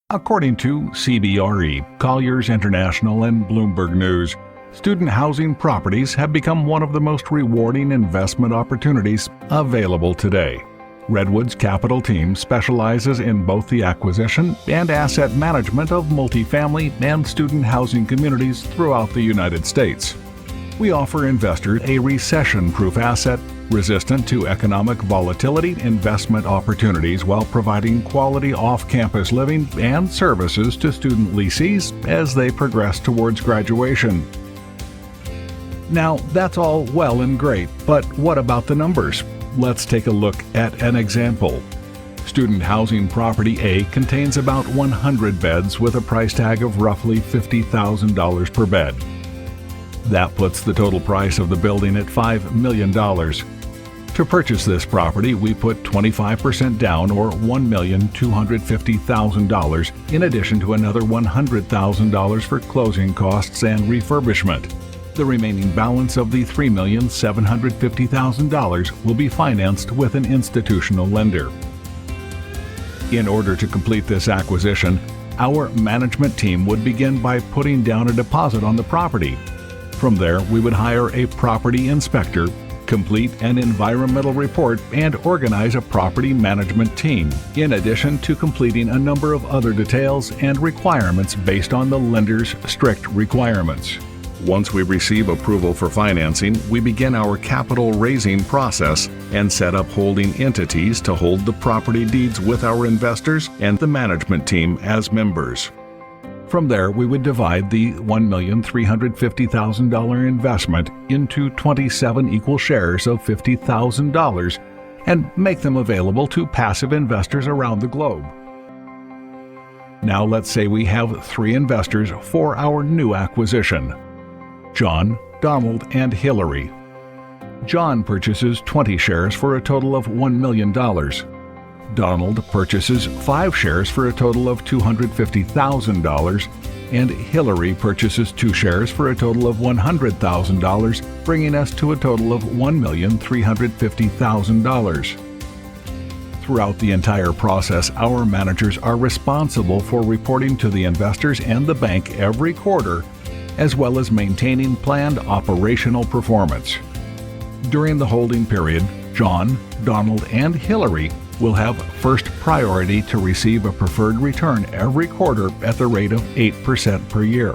According to CBRE, Colliers International, and Bloomberg News, student housing properties have become one of the most rewarding investment opportunities available today. Redwoods' capital team specializes in both the acquisition and asset management of multifamily and student housing communities throughout the United States. We offer investors a recession-proof asset, resistant to economic volatility investment opportunities while providing quality off-campus living and services to student leasees as they progress towards graduation. Now, that's all well and great, but what about the numbers? Let's take a look at an example. Student housing property A contains about 100 beds with a price tag of roughly $50,000 per bed. That puts the total price of the building at $5 million. To purchase this property, we put 25% down, or $1,250,000, in addition to another $100,000 for closing costs and refurbishment. The remaining balance of the $3,750,000 will be financed with an institutional lender. In order to complete this acquisition, our management team would begin by putting down a deposit on the property. From there, we would hire a property inspector, complete an environmental report, and organize a property management team, in addition to completing a number of other details and requirements based on the lender's strict requirements. Once we receive approval for financing, we begin our capital raising process and set up holding entities to hold the property deeds with our investors and the management team as members. From there, we would divide the $1,350,000 investment into 27 equal shares of $50,000 and make them available to passive investors around the globe. Now let's say we have 3 investors for our new acquisition: John, Donald, and Hillary. John purchases 20 shares for a total of $1 million. Donald purchases 5 shares for a total of $250,000, and Hillary purchases 2 shares for a total of $100,000, bringing us to a total of $1,350,000. Throughout the entire process, our managers are responsible for reporting to the investors and the bank every quarter, as well as maintaining planned operational performance. During the holding period, John, Donald, and Hillary will have first priority to receive a preferred return every quarter at the rate of 8% per year.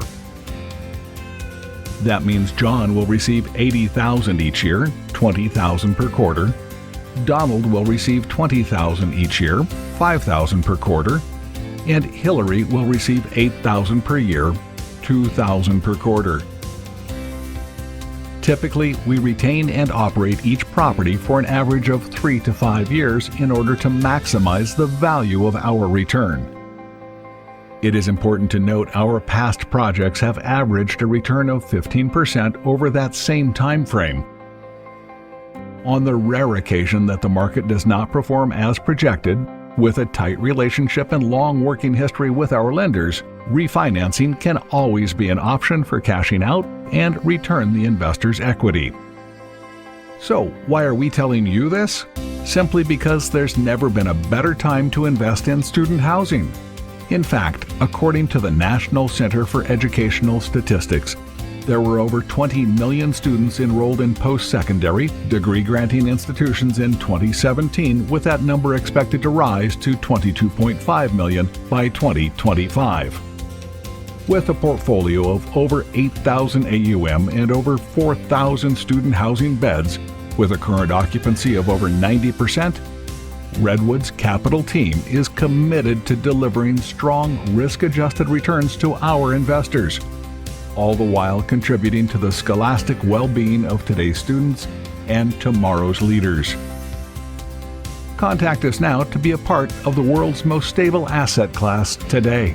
That means John will receive $80,000 each year, $20,000 per quarter. Donald will receive $20,000 each year, $5,000 per quarter, and Hillary will receive $8,000 per year, $2,000 per quarter. Typically, we retain and operate each property for an average of 3 to 5 years in order to maximize the value of our return. It is important to note our past projects have averaged a return of 15% over that same time frame. On the rare occasion that the market does not perform as projected, with a tight relationship and long working history with our lenders, refinancing can always be an option for cashing out and return the investor's equity. So, why are we telling you this? Simply because there's never been a better time to invest in student housing. In fact, according to the National Center for Educational Statistics, there were over 20 million students enrolled in post-secondary, degree-granting institutions in 2017, with that number expected to rise to 22.5 million by 2025. With a portfolio of over 8,000 AUM and over 4,000 student housing beds, with a current occupancy of over 90%, Redwoods' capital team is committed to delivering strong risk-adjusted returns to our investors, all the while contributing to the scholastic well-being of today's students and tomorrow's leaders. Contact us now to be a part of the world's most stable asset class today.